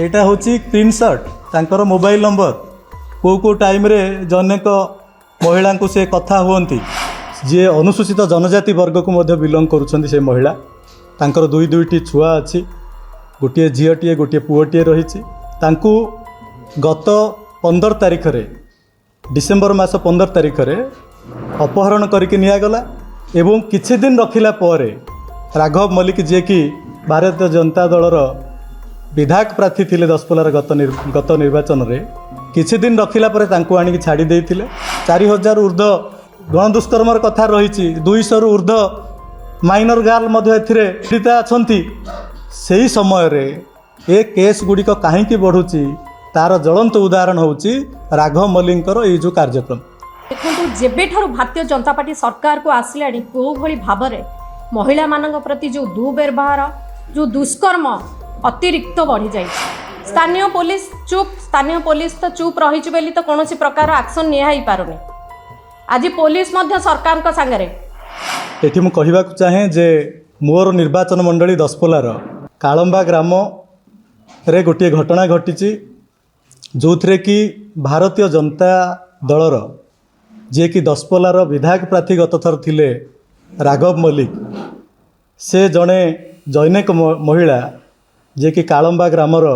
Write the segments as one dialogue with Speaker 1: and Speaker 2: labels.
Speaker 1: एटा हूँ स्क्रीनशॉट तांकर mobile number को टाइम रे जनेक महिला को से कथा हुअंती जे अनुसूचित जनजाति वर्ग को मध्य बिलोंग करुछंती से महिला तांकर दुई दुईटी छुआ अच्छी गोटे झीटीए गोटे पुओटीए रही गत 15 तारिख रे डिसेम्बर मास 15 तारिख रे अपहरण करके नियागला एवं किछि दिन रखिला परे राघव मल्लिक जे कि भारतीय जनता दलर विधायक प्रार्थी थिले दशपल्लार गत निर्वाचन रे किछि दिन रखिला परे तांको आनिक छाड़ी देइथिले 4000 ऊर्ध्व गणदुष्कर्मर कथा रही 200 रु ऊर्ध्व माइनर गार्ल मध्य एथिरे पीड़िता अछंती सेही समय रे ए केस गुड़िक कहीं बढ़ुची तार ज्वलंत उदाहरण होची राघव मल्लिकर ये जो कार्यक्रम
Speaker 2: देखो जेबेठारु भारतीय जनता पार्टी सरकार को आसला को भली भाव में महिला मान प्रति जो दुर्व्यवहार जो दुष्कर्म अतिरिक्त बढ़ी जाए स्थानीय पुलिस तो चुप रही बोली तो कौन प्रकार एक्शन निया पारुनी आज पुलिस मध्य सरकार को सांगरे
Speaker 1: एठी मु कहबा चाहे जे मोर निर्वाचन मंडली दशपल्लार कालंबा ग्राम रे गोटे घटना घटी जो थे कि भारतीय जनता दलर जे कि दशपल्लार विधायक प्रार्थी गत थर थिले राघव मल्लिक से जड़े जैनिक महिला जे कि कालंबा ग्रामर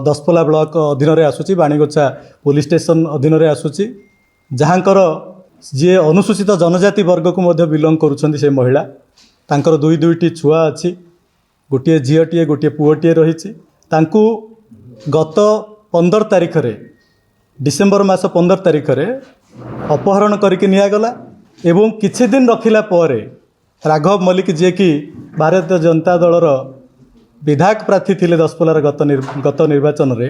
Speaker 1: दशपल्ला ब्लॉक अधीन रे आसुची बाणीगोछा पुलिस स्टेशन अधीन रे आसुची जहाँकर जे अनुसूचित जनजाति वर्ग को मध्य बिलोंग करुछंती से महिला तांकर दुई दुईटी छुआ अच्छी गोटे झीटीए गोटे पुओटीए रही गत 15 तारिख रे डिसेम्बर मास 15 तारिख रे अपहरण करके नियागला एवं किछि दिन रखिला परे राघव मल्लिक जे कि भारतीय जनता दलर विधायक प्रार्थी थिले दशपल्लार गत निर्वाचन रे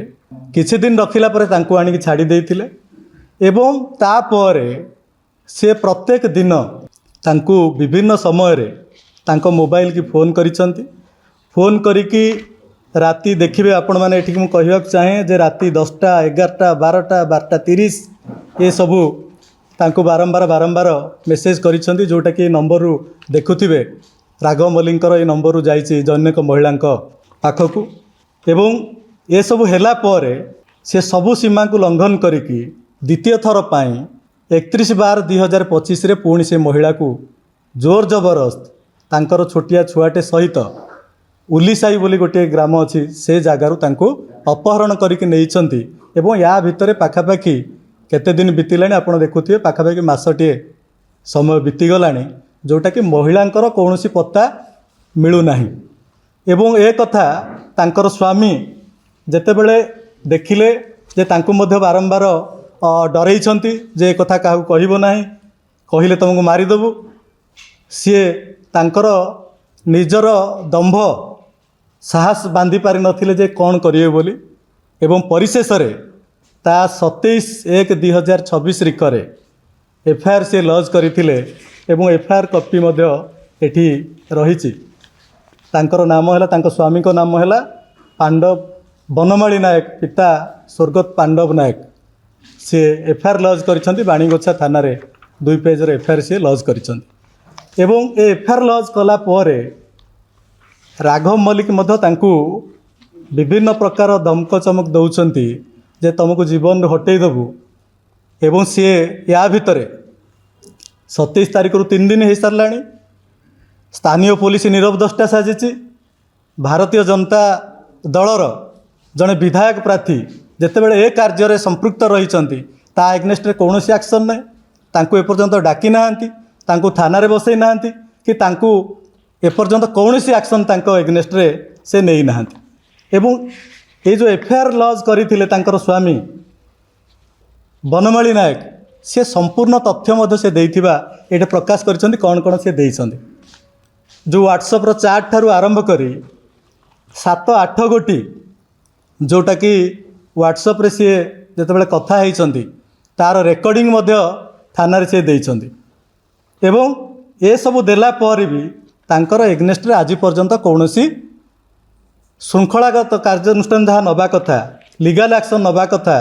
Speaker 1: किछि दिन रखिला परे तांको आनिक छाड़ी देइथिले एवं तापरे से प्रत्येक दिन तांको विभिन्न समय रे तांको मोबाइल की फोन करिसंती फोन करिकी राति देखिए आपण मैंने ये कहवा चाहे जे राति 10टा 11टा 12टा 12:30 ये सबू तांको बारंबार मेसेज करिसंती जोटा कि नंबर रु देखुथिबे राघव मल्लिकर ये नंबर रु जाइछि जन्यक महिला पाखकू एवं ये सबू हैला परे से सबू सीमा को लंघन करिकी द्वितीय थर पाई 31/12/2025 रे पुणी से महिला को जोर जबरदस्त तांकर छोटिया छुआटे सहित उलीसाई बोली गोटे ग्राम अच्छी से जगार अपहरण करके नहीं एवं या भितर पाखापाखि केते दिन बीतला आप देखुए पाखापाखि मासटे समय बीतीगला जोटा कि महिलांकर कौन पत्ता मिलूना एवं ए कथा तांकर स्वामी जेतेबेले देखिले जे तांको मध्य बारंबार डरई जे कथा क्या कहब ना कहले तुमको मारिदेबू सी तांकर निजर दंभ साहस बांधी पारि नथिले जे कौन करिए बोली एवं परिशेष रे ता 27/1/2026 रिकरे एफआईआर से लॉन्च करथिले एवं एफआईआर कॉपी मध्य एठी रहिछि तांकर नाम हैला तांकर स्वामी को नाम हैला पांडव बनमाली नायक पिता स्वर्गत पांडव नायक से एफआईआर लॉन्च करिसंती बाणीगोछा थाना रे 2 पेज रे एफआईआर से लॉन्च करिसंती एवं ए एफआईआर लॉन्च कला परे राघव मल्लिक मध्य तांकू विभिन्न प्रकार धमक चमक दौरान जे तुमको जीवन हटई देबू एवं सी या भितर 27 तारिख रु 3 दिन हो सारा स्थानीय पुलिस नीरव दृष्टा साजिची भारतीय जनता दलर जड़े विधायक प्रार्थी जितेबाला ए कार्य संपृक्त रही एग्नेस्ट कौन एक्शन ना तांकू एपर्यंत डाकी ना थाना बसई ना कि तांकू एपर्यंत कौन एक्शन एग्नेस्ट से नहीं ना एवं ये जो एफआईआर लॉन्च करथिले तांकर स्वामी बनमाली नायक से संपूर्ण तथ्य से देइथिबा एटे प्रकाश करिसंती कौन कौन से देइसंती जो व्हाट्सएप रो चैट ठारू आरंभ करी 7-8 गोटी जोटा कि व्हाट्सएप रे सी जेतेबेले कथा होइसंती तार रेकर्डिंग मध्य थाना रे से देइसंती एवं ये सब देला पर भी तांकर एग्नेस्ट रे आज पर्यंत कौनसी श्रृंखलागत कार्यानुष्ठान जहाँ नवा कथा लीगल एक्शन नवा कथा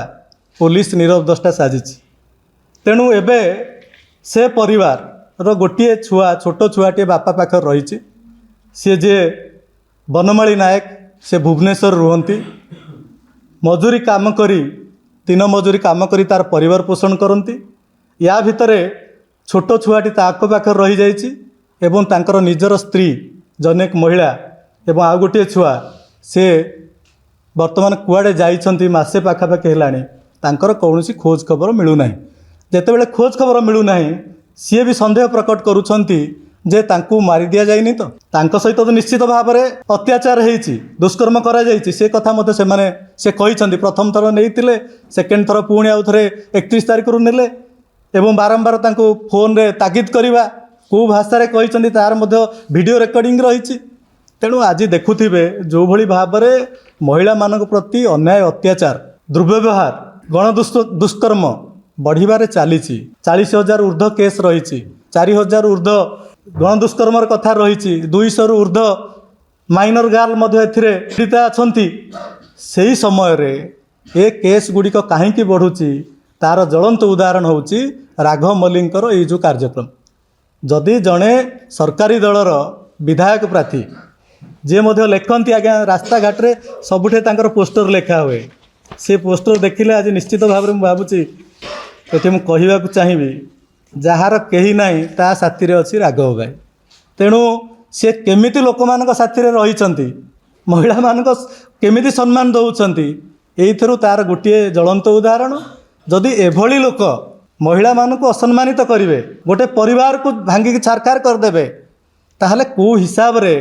Speaker 1: पुलिस नीरव दृष्टा साजिची तेणु एबे से परिवार रो गोटे छुआ छोट छुआटे बापा पाखर रही जे बनमाली नायक से भुवनेश्वर रुहंती मजूरी काम करी दिन मजूरी काम करी तार परिवार पोषण करती। या भितरे छोट छुआटी ता आखपाखर रही जाइछि एवं तांकर निजर स्त्री जनेक महिला एवं आउ गोटे छुआ से वर्तमान कुआडे जाइछंती मासे पाखापाखि हेलाणी तांकर कौनसी खोज खबर मिलूना। जेतेबेले खोज खबर मिलूना सी भी संदेह प्रकट करुछंती जे तांकू मारी दिया जाइनी तो तांको सहित तो निश्चित भाव में अत्याचार होईछि दुष्कर्म करा जाइछि से कथा मते से कहिछंती। प्रथम थर नेइतिले सेकेंड थर पुणी आउ थरे 31 तारिख रु नेले एवं बारंबार तांको फोन रे तागिद करिबा को भाषा रे कहिछंती तार मध्य वीडियो रेकर्डिंग रहिछि। तेणु आज देखुथिबे जो भली भाव में महिला मानक प्रति अन्याय अत्याचार दुर्व्यवहार गण दुष्कर्म बढ़िबारे चलीछि। 40,000 ऊर्ध्व केस रही 4,000 ऊर्ध्व गण दुष्कर्मर कथा रही 200 रु ऊर्ध्व माइनर गार्ल मध्य एथिरे पीड़िता अछंती। सेही समय रे ए केस गुड़िक कहीं बढ़ुची तार ज्वलंत उदाहरण होउची राघव मल्लिकर ये जो कार्यक्रम। जदि जड़े सरकारी दलर विधायक प्रार्थी जे मध्य लेखती आज्ञा रास्ता घाट रे सबुठे तांकर पोस्टर लेखा हुए से पोस्टर देखिले आज निश्चित भाव में भावुची ये मुझे कहवाक चाहिए जार कहीं ना ता साथी रे अच्छी राघव भाई। तेणु सी केमिति लोक मान साथी रे रही महिला मान केमिति सम्मान दौरान यही तार गोटे ज्वलंत उदाहरण। जदि एभली लोक महिला मान को असम्मानित करेंगे गोटे परिवार को भांगिक छारखार करदे ताहले को हिसाब रे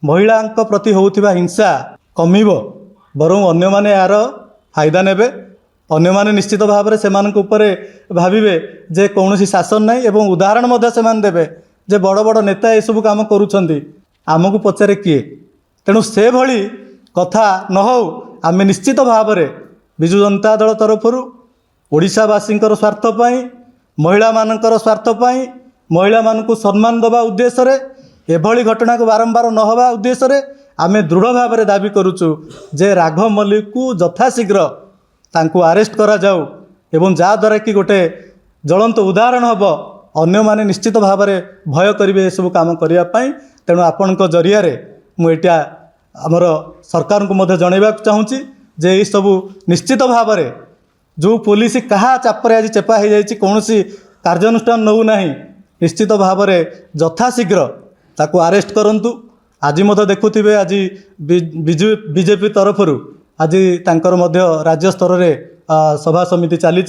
Speaker 1: महिला प्रति होउथिबा हिंसा कमिबो बरं अन्य माने यार फायदा नेबे। अन्य माने निश्चित भाव में से भाविबे जे कौनसी शासन नहीं एवं उदाहरण मध्य से देवे जे बड़ बड़ नेता ये सब काम करुछंती आमको पचारे किए। तेणु से भली कथा न हो आमे निश्चित भाव में विजु जनता दल तरफर ओडिशावासी स्वार्थ पाई महिला मानकर स्वार्थ पाई महिला मानकु सम्मान दबा उद्देश्य रे एभली घटना को बारंबार न हवा उद्देश्य रे आमे दृढ़ भाव में दाबी करुचु जे राघव मल्लिक को यथाशीघ्र तांकु अरेस्ट करा जाऊ एवं जहाँद्वारा कि गोटे ज्वलंत उदाहरण हम अन्य माने निश्चित भाव में भय करेंगे ये सब काम करने। तेणु आपण जरिया मुझा आमर सरकार को मध्य जनइबा चाहूँगी जे ये सब निश्चित भाव में जो पुलिस कहा चापर आज चेपा हो जाए कौन कार्यानुष्ठान नौ ना निश्चित भाव में यथाशीघ्र ताकू अरेस्ट करंतु। आज मध्य देखुथिबे आज बीजेपी तरफरु आज तांकर मध्य राज्य स्तर रे सभा समिति चली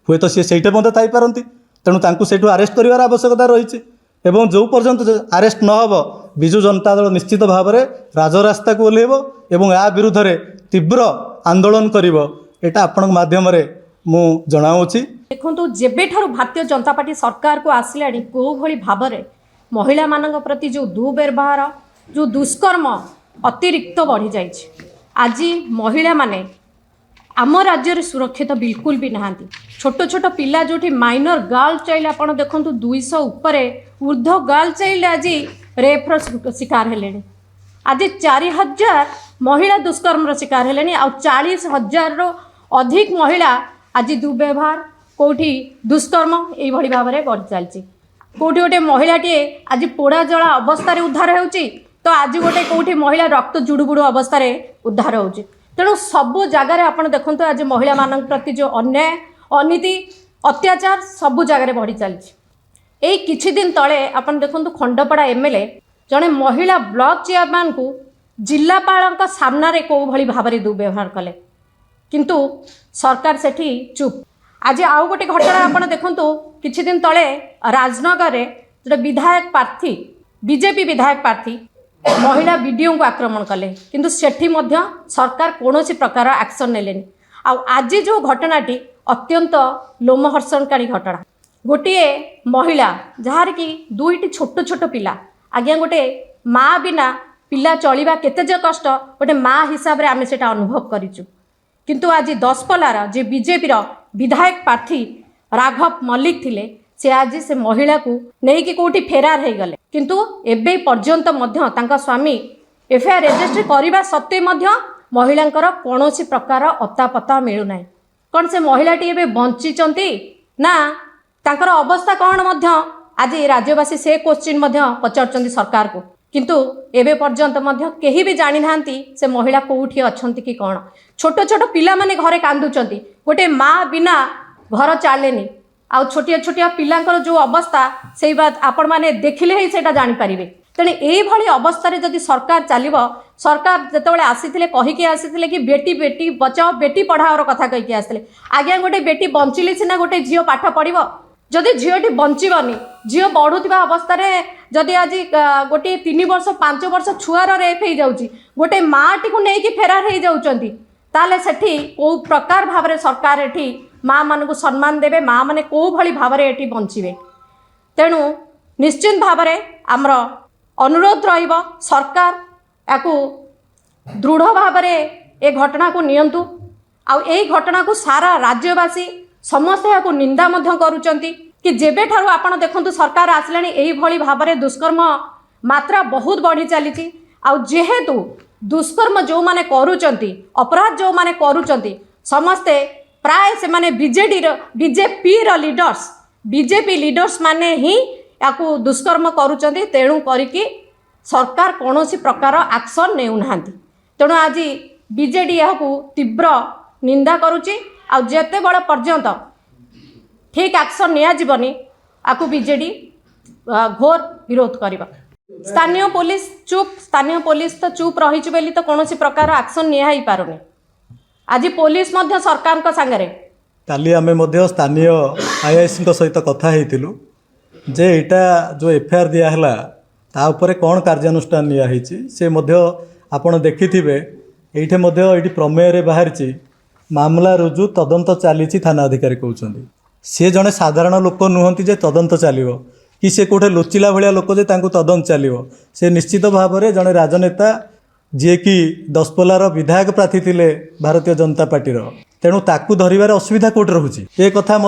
Speaker 1: हुए तो सी सहीटे मध्य थी पारती। तेणु तांकू सेठू अरेस्ट करिवार आवश्यकता रही एवं जो पर्यंत अरेस्ट न हो विजु जनता दल निश्चित भाव में राजरास्ता को ओह्लैब एवं या विरुद्ध रे तीव्र आंदोलन करिब एटा आपण माध्यम रे मु जणाउछि।
Speaker 2: देखंतु जेबेठारु भारतीय जनता पार्टी सरकार को आसिलाणी को भली भाव में महिला मानक प्रति जो दुर्व्यवहार जो दुष्कर्म अतिरिक्त बढ़ी जाइछि। आज महिला माने आम राज्य में सुरक्षित बिल्कुल भी नहांती। छोट छोट पिला जो माइनर गर्ल चाइल्ड आप देखो 200 उपर ऊर्ध्व गर्ल चाइल्ड आज रेप्र शिकार हेले। आज 4,000 महिला दुष्कर्म शिकार हेले आ 40,000 अधिक महिला आज दुर्व्यवहार कौटी दुष्कर्म यही भाव में बढ़ी चलती। कौटी गोटे महिलाटे आज पोड़ा जला अवस्था उद्धार होउची तो आज गोटे कौटी महिला रक्त जुड़ुबुड़ू अवस्था उद्धार होउची। तेणु सबु जगार आपड़ देखो आज महिला मान प्रति जो अन्याय अनीति अत्याचार सबु जगार बढ़ी चलती। यही किछि दिन तले आपन देखो खंडपड़ा एमएलए जड़े महिला ब्लॉक चेयरमैन को जिलापाल सामना कौ भली भाव में दुर्व्यवहार कले किंतु सरकार सेठी चुप। आज आउ गोटे घटना आपड़ देखो किछि दिन तले राजनगर में जो विधायक प्रार्थी बीजेपी विधायक प्रार्थी महिला वीडियो को आक्रमण कले किंतु सेठी मध्य सरकार कौन प्रकार एक्शन नेलेनी। आज जो घटनाटी अत्यंत लोमहर्षणकारी घटना गोटे महिला जार कि दुईटी छोट छोट पिला आज्ञा गोटे माँ बिना पिला चलवा केते जे कष्ट गोटे माँ हिसाब से आम से अनुभव करिचु। किंतु आज दशपल्लार जे बीजेपी विधायक प्रार्थी राघव मल्लिक थिले से आज से महिला को नहीं कि कौटी फेरार हो गले किंतु एबे पर्यंत मध्य तांका स्वामी एफआईआर रजिस्टर करने सत्वे मध्य महिलांकर कौन प्रकार अता पता मिलूना। कौन से महिलाटी एबे बंचिचंती ना तांकर अवस्था कौन मध्य आज राज्यवासी से क्वेश्चन मध्य पचारुचंती सरकार को। किंतु एबे पर्यंत मध्य केही भी जानी नांती से महिला कोउठी अछंती कि कोन। छोट छोट पिला माने घरे कांदुचंती, गोटे माँ बिना घर चलेनी। आउ छोटिया छोटिया पिलांकर जो अवस्था से बात आपण माने देखिले ही सेटा जानि परिबे। तेणे एई भली अवस्था रे जदि सरकार चलिबो, सरकार जेतेबेले आसीथिले कहिके आसीथिले कि बेटी बेटी बचाओ बेटी पढ़ाओ कथा कहिके आसीथिले। आज्ञा गोटे बेटी बंचिले सिना गोटे झियो पाठ पढ़िबो, जदि झीटी बंचीबनी झील बढ़ुवा अवस्था जदि आज गोटे 3 वर्ष 5 वर्ष छुआर रेप हो जाऊँगी, गोटे माँटी को लेकिन फेरार हो जाती, ताले सेठी को प्रकार भाव में सरकार एठी माँ मान को सम्मान देवे, माँ मैंने कौ भली भाव में एठी बंचिबे। तेणु निश्चित भाव में आमर अनुरोध रहिबो सरकार याकू दृढ़ भाव में ए घटना को नियंतु। आउ एई घटना को सारा राज्यवासी समस्ते याकू निंदा मध्य करुचंती कि जेबे ठारू आपण देखंतु सरकार आसलानी एई भली भाव में दुष्कर्म मात्रा बहुत बढ़ी चली। आउ जेहेतु दुष्कर्म जो माने करुचंती, अपराध जो माने करुचंती, समस्ते प्राय से माने बीजेपी लीडर्स, बीजेपी लीडर्स माने ही याकू दुष्कर्म करुचंती। तेणु करिकी सरकार कौनसी प्रकार एक्शन नेउनाहांती। तेणु आज बीजेडी याकू तीव्र निंदा करुची। आ जेते बड़ पर्यंत ठीक एक्शन निया जीवनी आकू बीजेडी घोर विरोध करिबा। स्थानीय पुलिस चुप, स्थानीय पुलिस तो चुप रही बोली तो कौन प्रकार एक्शन निया ही पारुनी। आज पुलिस मध्य सरकार को संगरे
Speaker 1: काली आमे मध्य स्थानीय आईआईसी सहित कथा हेतिलु जे एटा जो एफआईआर दिया हला ता ऊपर कौन कार्यानुष्ठान निया हिची से मध्य आपण देखिथिबे। एइठे मध्य एइठी प्रमेय रे बाहरची मामला रुजु तदंत चली थाना अधिकारी कहते सी जड़े साधारण लोक नुहति जे तदंत चलो कि सी कौटे लुचिला भाया लोक जे तदंत चलो। से निश्चित भाव में जड़े राजनेता जी कि दशपल्लार विधायक प्रार्थी थिले भारतीय जनता पार्टी, तेणु ताकू धरिबार असुविधा कोटे रोचे ये कथा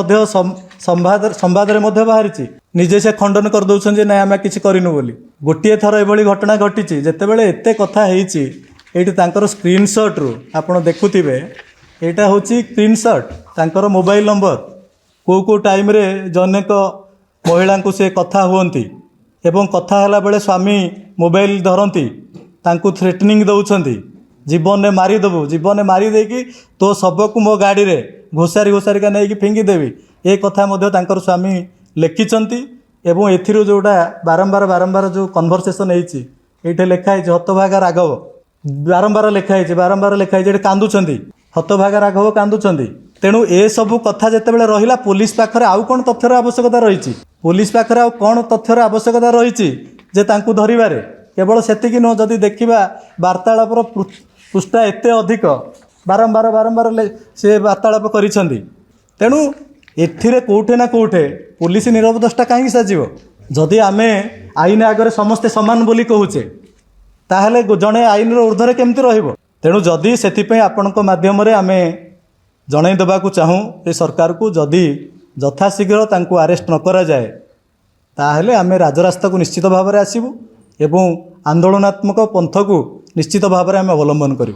Speaker 1: संवाद बाहरी निजे से खंडन कर दौरान जे ना आम कि करूँ बोली। गोटे थर एभली घटना घटी जितेबाला एत कथा ये स्क्रीनशॉट रु आपड़ देखुवे यहाँ हूँ स्क्रीनशॉट तांकर मोबाइल नंबर को टाइम रे जनेक महिला को से कथा हुंती एवं कथा होला बेले स्वामी मोबाइल धरती तांकू थ्रेटनिंग दौरान जीवन में मारिदेबू, जीवन में मारी देकी तो सबको मो गाड़ी रे घोषारी घोषारी का नहीं फिंगी देवी ए कथा मध्य तांकर स्वामी लिखिंट। एवं एथिरो जोड़ा बारंबार बारंबार जो कन्भरसेसन ये लिखाई हतभागा राघव बारंबार लिखाई कांदुचंदी हतभागा राघव कांदुचंदी। तेणु ए सबू कथा जितेबाला रहिला पुलिस पाखरे आउ कौन तथ्यर आवश्यकता रही, पुलिस पाखरे आउ कौन तथ्यर आवश्यकता रही जे तांकू धरिबारे केवल सेतिकी नुह। जदि देखिबा वार्तालापर पृष्ठा एते अधिक बारंबार बारंबार से वार्तालाप करिसेंती। तेणु एथिरे कोठे ना कोठे पुलिस निरवदष्टा कहीं साजिबो। जदि आमे आईन आगरे समस्ते समान बोली कहूचे ताहले जड़े आईन ऊर्ध्वे केमती रहिबो। तेणु जदि से आपणक माध्यम आमे जणाई देबाकू चाहूँ ए सरकार को जदि यथाशीघ्र तांकू अरेस्ट न करा जाए ताहले आमे राजरास्ता को निश्चित भाव में आसीबू एवं आंदोलनात्मक पंथ को निश्चित भाव में आमे अवलंबन करूँ।